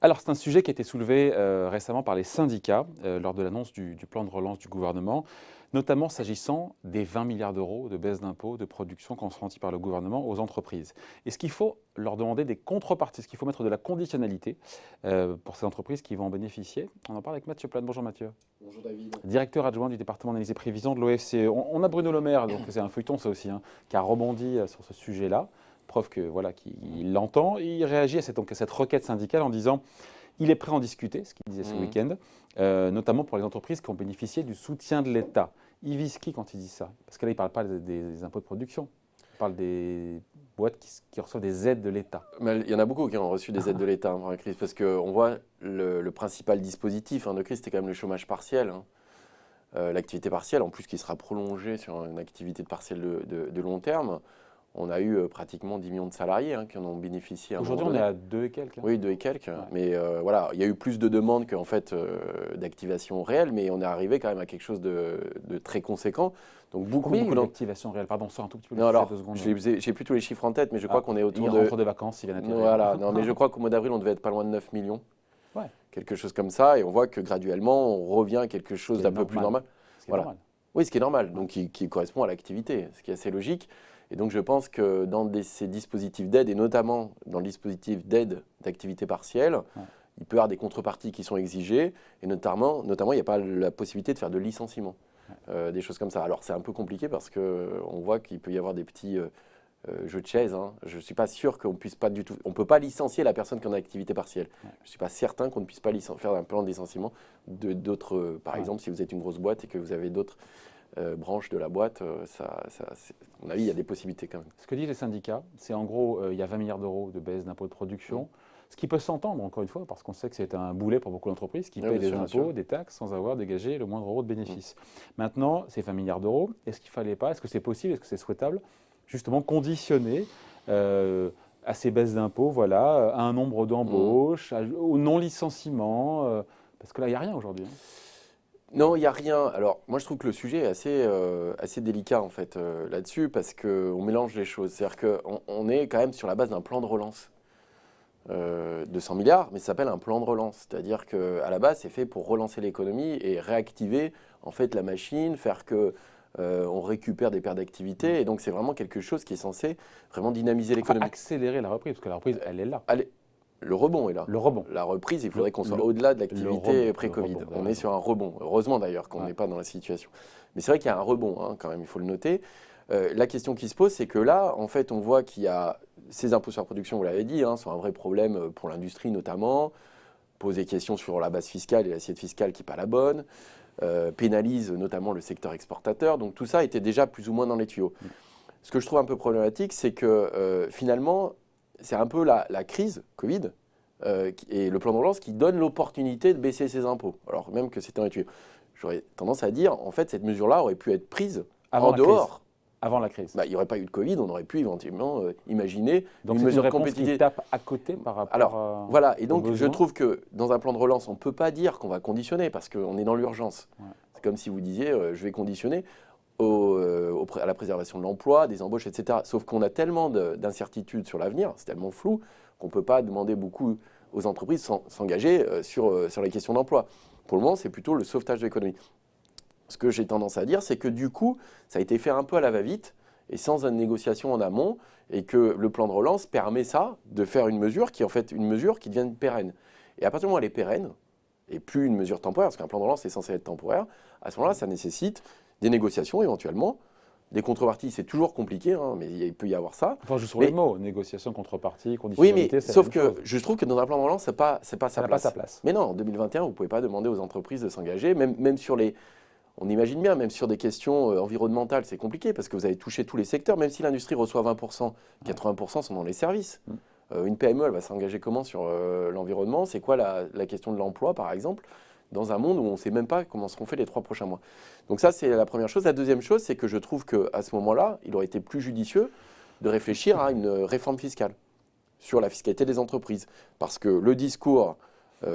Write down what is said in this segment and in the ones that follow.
Alors, c'est un sujet qui a été soulevé récemment par les syndicats lors de l'annonce du plan de relance du gouvernement, notamment s'agissant des 20 milliards d'euros de baisse d'impôts de production consentis par le gouvernement aux entreprises. Est-ce qu'il faut leur demander des contreparties? Est-ce qu'il faut mettre de la conditionnalité pour ces entreprises qui vont en bénéficier? On en parle avec Mathieu Plane. Bonjour Mathieu. Bonjour David. Directeur adjoint du département d'analyse et prévision de l'OFCE. On a Bruno Le Maire, donc c'est un feuilleton ça aussi, qui a rebondi sur ce sujet-là. Preuve que voilà qu'il l'entend. Il réagit à cette requête syndicale en disant il est prêt à en discuter, ce qu'il disait ce week-end, notamment pour les entreprises qui ont bénéficié du soutien de l'État. Il vise qui quand il dit ça? Parce que là, il ne parle pas des impôts de production. Il parle des boîtes qui reçoivent des aides de l'État. Il y en a beaucoup qui ont reçu des aides de l'État pendant la crise, parce qu'on voit le principal dispositif de crise, c'était quand même le chômage partiel. L'activité partielle, en plus qui sera prolongée sur une activité partielle de long terme. On a eu pratiquement 10 millions de salariés qui en ont bénéficié. Aujourd'hui, on est à 2 et quelques. Oui, 2 et quelques. Ouais. Mais voilà, il y a eu plus de demandes qu'en fait d'activation réelle, mais on est arrivé quand même à quelque chose de très conséquent. Donc beaucoup d'activation réelle. Pardon, sort un tout petit peu. Non, alors, 2 secondes. j'ai plus tous les chiffres en tête, mais je crois qu'on est autour de. Il rentre des vacances, il vient d'atterrir. Voilà, non, mais je crois qu'au mois d'avril, on devait être pas loin de 9 millions. Ouais. Quelque chose comme ça, et on voit que graduellement, on revient à quelque chose d'un peu plus normal. Ce qui est normal. Oui, ce qui est normal, donc qui correspond à l'activité, ce qui est assez logique. Et donc je pense que dans ces dispositifs d'aide, et notamment dans le dispositif d'aide d'activité partielle, il peut y avoir des contreparties qui sont exigées, et notamment il n'y a pas la possibilité de faire de licenciement, des choses comme ça. Alors c'est un peu compliqué parce qu'on voit qu'il peut y avoir des petits jeux de chaises. Je ne suis pas sûr qu'on puisse pas du tout... On ne peut pas licencier la personne qui est en activité partielle. Je ne suis pas certain qu'on ne puisse pas faire un plan de licenciement d'autres... par exemple, si vous êtes une grosse boîte et que vous avez d'autres... branches de la boîte, à mon avis, il y a des possibilités quand même. Ce que disent les syndicats, c'est en gros, il y a 20 milliards d'euros de baisse d'impôts de production, ce qui peut s'entendre, encore une fois, parce qu'on sait que c'est un boulet pour beaucoup d'entreprises qui paient des impôts, des taxes, sans avoir dégagé le moindre euro de bénéfice. Maintenant, ces 20 milliards d'euros, est-ce qu'il ne fallait pas, est-ce que c'est possible, est-ce que c'est souhaitable, justement conditionner à ces baisses d'impôts, voilà, à un nombre d'embauches, au non-licenciement, parce que là, il n'y a rien aujourd'hui. Non, il n'y a rien. Alors, moi, je trouve que le sujet est assez délicat, en fait, là-dessus, parce qu'on mélange les choses. C'est-à-dire qu'on est quand même sur la base d'un plan de relance de 100 milliards, mais ça s'appelle un plan de relance. C'est-à-dire qu'à la base, c'est fait pour relancer l'économie et réactiver, en fait, la machine, faire qu'on récupère des pertes d'activité. Et donc, c'est vraiment quelque chose qui est censé vraiment dynamiser l'économie. Accélérer la reprise, parce que la reprise, elle est là. Le rebond est là. Le rebond. La reprise, il faudrait qu'on soit au-delà de l'activité pré-Covid. On est sur un rebond. Heureusement d'ailleurs qu'on n'est pas dans la situation. Mais c'est vrai qu'il y a un rebond quand même, il faut le noter. La question qui se pose, c'est que là, en fait, on voit qu'il y a ces impôts sur la production, vous l'avez dit, sont un vrai problème pour l'industrie notamment. Pose des questions sur la base fiscale et l'assiette fiscale qui n'est pas la bonne. Pénalise notamment le secteur exportateur. Donc tout ça était déjà plus ou moins dans les tuyaux. Ce que je trouve un peu problématique, c'est que finalement, c'est un peu la crise Covid et le plan de relance qui donne l'opportunité de baisser ses impôts, alors même que c'était un tuyau. J'aurais tendance à dire, en fait, cette mesure-là aurait pu être prise en dehors. Avant la crise. Il n'y aurait pas eu de Covid, on aurait pu éventuellement imaginer une mesure de compétitivité qui tape à côté par rapport à... Voilà, et donc je trouve que dans un plan de relance, on ne peut pas dire qu'on va conditionner parce qu'on est dans l'urgence. Ouais. C'est comme si vous disiez, je vais conditionner à la préservation de l'emploi, des embauches, etc. Sauf qu'on a tellement d'incertitudes sur l'avenir, c'est tellement flou, qu'on ne peut pas demander beaucoup aux entreprises de s'engager sur les questions d'emploi. Pour le moment, c'est plutôt le sauvetage de l'économie. Ce que j'ai tendance à dire, c'est que du coup, ça a été fait un peu à la va-vite et sans une négociation en amont, et que le plan de relance permet ça, de faire une mesure qui est en fait une mesure qui devient pérenne. Et à partir du moment où elle est pérenne, et plus une mesure temporaire, parce qu'un plan de relance est censé être temporaire, à ce moment-là, ça nécessite des négociations éventuellement. Des contreparties, c'est toujours compliqué, mais il peut y avoir ça. Enfin, juste sur les mots, négociation, contrepartie, conditionnalité. Oui, mais sauf que je trouve que dans un plan de relance, ça n'a pas sa place. Mais non, en 2021, vous ne pouvez pas demander aux entreprises de s'engager, même sur les... On imagine bien, même sur des questions environnementales, c'est compliqué parce que vous avez touché tous les secteurs, même si l'industrie reçoit 20%, 80% sont dans les services. Une PME, elle va s'engager comment sur l'environnement? C'est quoi la question de l'emploi, par exemple, dans un monde où on ne sait même pas comment seront faits les 3 prochains mois. Donc ça, c'est la première chose. La deuxième chose, c'est que je trouve qu'à ce moment-là, il aurait été plus judicieux de réfléchir à une réforme fiscale sur la fiscalité des entreprises. Parce que le discours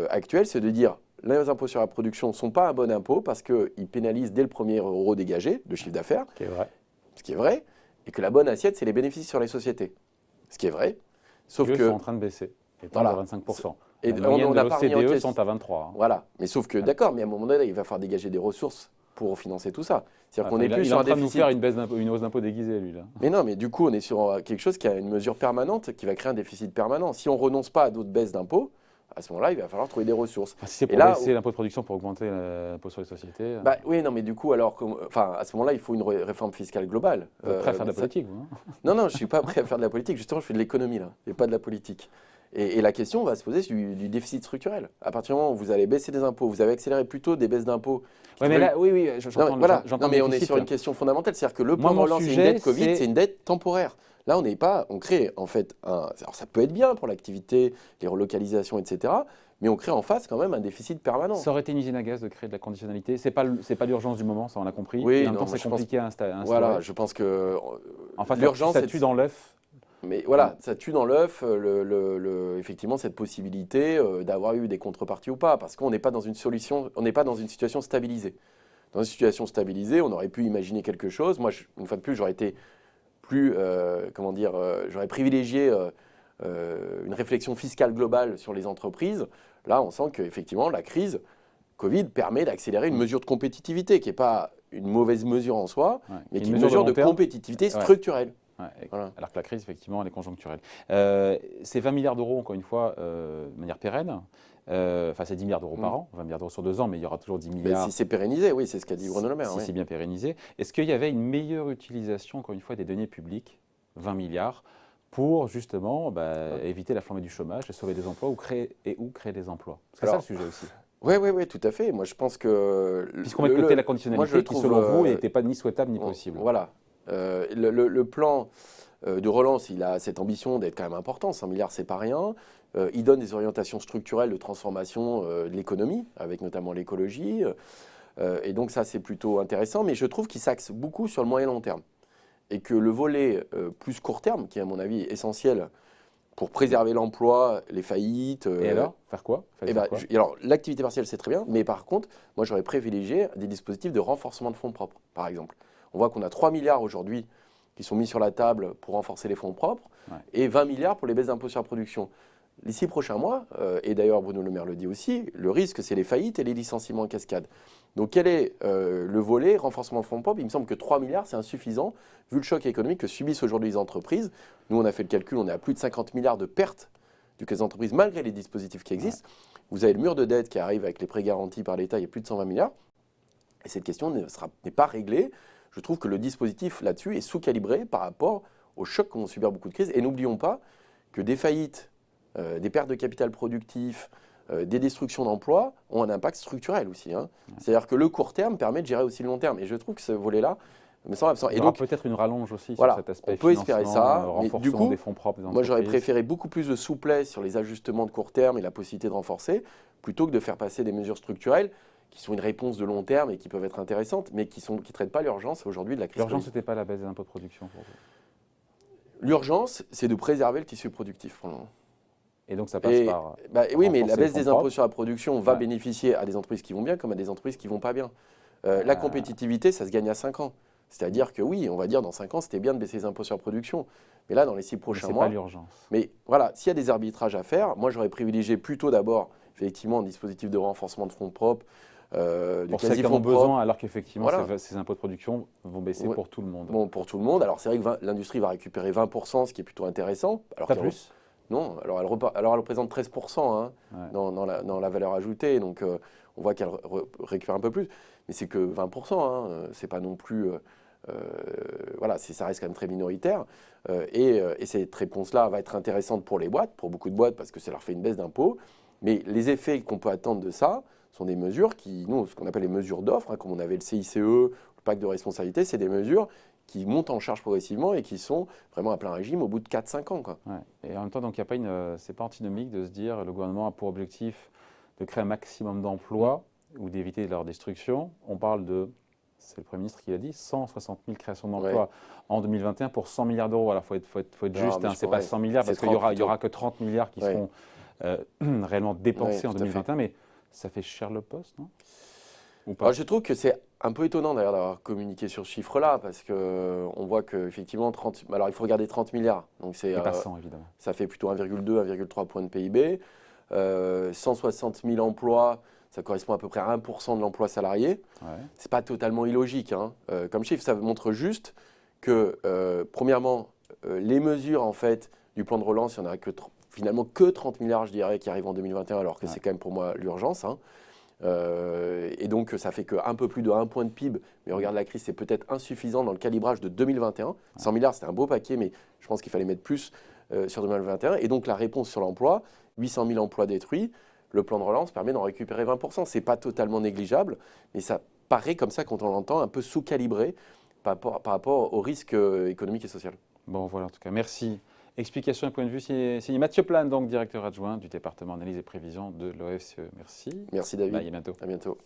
actuel, c'est de dire les impôts sur la production ne sont pas un bon impôt parce qu'ils pénalisent dès le premier euro dégagé de chiffre d'affaires, Ce qui est vrai. Ce qui est vrai. et que la bonne assiette, c'est les bénéfices sur les sociétés. Ce qui est vrai, sauf Eux que… sont en train de baisser, étant Voilà. à 25%. Et La moyenne on de n'a pas remis en l'OCDE question. sont à 23. Hein. Voilà, mais sauf que, d'accord, mais à un moment donné, il va falloir dégager des ressources pour financer tout ça. C'est-à-dire qu'on est plus il est sur en un train de nous déficit… faire une hausse d'impôt déguisée, lui, là. Mais non, mais du coup, on est sur quelque chose qui a une mesure permanente, qui va créer un déficit permanent. Si on renonce pas à d'autres baisses d'impôts, à ce moment-là, il va falloir trouver des ressources. Enfin, si c'est pour baisser l'impôt de production pour augmenter l'impôt sur les sociétés… Bah, oui, non, mais du coup, alors, à ce moment-là, il faut une réforme fiscale globale. Vous êtes prêt à faire de la politique, vous, hein? Non, non, je ne suis pas prêt à faire de la politique. Justement, je fais de l'économie, là, et pas de la politique. Et la question va se poser du déficit structurel. À partir du moment où vous allez baisser des impôts, vous avez accéléré plutôt des baisses d'impôts. Ouais, mais là, oui, j'entends. Non, mais on est sur une question fondamentale. C'est-à-dire que le plan de relance et une dette Covid, c'est une dette temporaire. Là, on crée en fait alors ça peut être bien pour l'activité, les relocalisations, etc. Mais on crée en face quand même un déficit permanent. Ça aurait été une usine à gaz de créer de la conditionnalité. C'est pas l'urgence du moment, ça on l'a compris. Oui, et en même temps, c'est compliqué à installer. Voilà, je pense que en fait, l'urgence, ça tue dans l'œuf. Mais voilà, ça tue dans l'œuf effectivement cette possibilité d'avoir eu des contreparties ou pas, parce qu'on n'est pas dans une solution, on n'est pas dans une situation stabilisée. Dans une situation stabilisée, on aurait pu imaginer quelque chose. Moi, une fois de plus, j'aurais été plus, j'aurais privilégié une réflexion fiscale globale sur les entreprises. Là, on sent qu'effectivement, la crise Covid permet d'accélérer une mesure de compétitivité qui n'est pas une mauvaise mesure en soi, mais qui est une mesure de compétitivité structurelle. Ouais, voilà. Alors que la crise, effectivement, elle est conjoncturelle. C'est 20 milliards d'euros, encore une fois, de manière pérenne. Enfin, c'est 10 milliards d'euros par an, 20 milliards d'euros sur 2 ans, mais il y aura toujours 10 milliards. Mais si c'est pérennisé, oui, c'est ce qu'a dit Bruno Le Maire. Si c'est bien pérennisé. Est-ce qu'il y avait une meilleure utilisation, encore une fois, des deniers publics, 20 milliards, pour justement éviter la flambée du chômage, et sauver des emplois ou créer des emplois? C'est ça le sujet aussi. Oui, tout à fait. Moi, je pense que… Puisqu'on met de côté la conditionnalité qui, selon vous, n'était pas ni souhaitable ni possible. Voilà. Le plan de relance, il a cette ambition d'être quand même important. 100 milliards, c'est pas rien. Il donne des orientations structurelles de transformation de l'économie, avec notamment l'écologie. Et donc ça, c'est plutôt intéressant. Mais je trouve qu'il s'axe beaucoup sur le moyen et long terme. Et que le volet plus court terme, qui est à mon avis essentiel pour préserver l'emploi, les faillites… Et alors, faire quoi? Alors, l'activité partielle, c'est très bien. Mais par contre, moi, j'aurais privilégié des dispositifs de renforcement de fonds propres, par exemple. On voit qu'on a 3 milliards aujourd'hui qui sont mis sur la table pour renforcer les fonds propres et 20 milliards pour les baisses d'impôts sur la production. Les 6 prochains mois, et d'ailleurs Bruno Le Maire le dit aussi, le risque, c'est les faillites et les licenciements en cascade. Donc quel est le volet renforcement de fonds propres? Il me semble que 3 milliards, c'est insuffisant vu le choc économique que subissent aujourd'hui les entreprises. Nous, on a fait le calcul, on est à plus de 50 milliards de pertes du cas des entreprises malgré les dispositifs qui existent. Vous avez le mur de dette qui arrive avec les prêts garantis par l'État, il y a plus de 120 milliards. Et cette question n'est pas réglée. Je trouve que le dispositif là-dessus est sous-calibré par rapport aux chocs qu'ont subir beaucoup de crises. Et n'oublions pas que des faillites, des pertes de capital productif, des destructions d'emplois ont un impact structurel aussi. Hein. C'est-à-dire que le court terme permet de gérer aussi le long terme. Et je trouve que ce volet-là me semble absent. Il y aura peut-être une rallonge aussi sur cet aspect. On peut espérer ça. Mais du coup, des fonds propres des moi j'aurais préféré beaucoup plus de souplesse sur les ajustements de court terme et la possibilité de renforcer, plutôt que de faire passer des mesures structurelles qui sont une réponse de long terme et qui peuvent être intéressantes, mais qui ne traitent pas l'urgence aujourd'hui de la crise. L'urgence, ce n'était pas la baisse des impôts de production pour vous? L'urgence, c'est de préserver le tissu productif pour le moment. Et donc ça passe par… oui, mais la baisse des impôts sur la production va bénéficier à des entreprises qui vont bien comme à des entreprises qui ne vont pas bien. La compétitivité, ça se gagne à 5 ans. C'est-à-dire que oui, on va dire dans 5 ans, c'était bien de baisser les impôts sur la production. Mais là, dans les 6 prochains mois… C'est pas l'urgence. Mais voilà, s'il y a des arbitrages à faire, moi j'aurais privilégié plutôt d'abord, effectivement, un dispositif de renforcement de fonds propres, pour ceux qui en ont besoin, alors qu'effectivement, ces impôts de production vont baisser pour tout le monde. Bon, pour tout le monde. Alors, c'est vrai que l'industrie va récupérer 20%, ce qui est plutôt intéressant. Alors pas plus? Non, alors elle représente 13% dans la valeur ajoutée. Donc, on voit qu'elle récupère un peu plus. Mais c'est que 20%. C'est pas non plus… ça reste quand même très minoritaire. Et cette réponse-là va être intéressante pour les boîtes, pour beaucoup de boîtes, parce que ça leur fait une baisse d'impôts. Mais les effets qu'on peut attendre de ça sont des mesures qui, nous, ce qu'on appelle les mesures d'offres, comme on avait le CICE, le pacte de responsabilité, c'est des mesures qui montent en charge progressivement et qui sont vraiment à plein régime au bout de 4-5 ans. Quoi. Ouais. Et en même temps, donc, c'est pas antinomique de se dire que le gouvernement a pour objectif de créer un maximum d'emplois ou d'éviter leur destruction. On parle de, c'est le Premier ministre qui l'a dit, 160 000 créations d'emplois en 2021 pour 100 milliards d'euros. Alors, il faut être juste, c'est pas 100 milliards parce qu'il n'y aura que 30 milliards qui seront réellement dépensés en 2021, mais ça fait cher le poste, non? ou pas? Je trouve que c'est un peu étonnant d'ailleurs d'avoir communiqué sur ce chiffre-là, parce qu'on voit qu'effectivement, alors il faut regarder 30 milliards, donc Et pas 100, évidemment. ça fait plutôt 1,2, 1,3 points de PIB. 160 000 emplois, ça correspond à peu près à 1% de l'emploi salarié. Ouais. C'est pas totalement illogique, hein. Comme chiffre, ça montre juste que, premièrement, les mesures en fait, du plan de relance, il n'y en a finalement que 30 milliards, je dirais, qui arrivent en 2021, alors que c'est quand même pour moi l'urgence, hein. Et donc, ça fait qu'un peu plus de 1 point de PIB. Mais regarde, la crise, c'est peut-être insuffisant dans le calibrage de 2021. 100 milliards, c'était un beau paquet, mais je pense qu'il fallait mettre plus sur 2021. Et donc, la réponse sur l'emploi, 800 000 emplois détruits. Le plan de relance permet d'en récupérer 20%. Ce n'est pas totalement négligeable, mais ça paraît comme ça, quand on l'entend, un peu sous-calibré par rapport au risque économique et social. Bon, voilà, en tout cas, merci. Explication et point de vue signé Mathieu Plane, donc directeur adjoint du département analyse et prévision de l'OFCE. Merci. Merci David. Bye, à bientôt. À bientôt.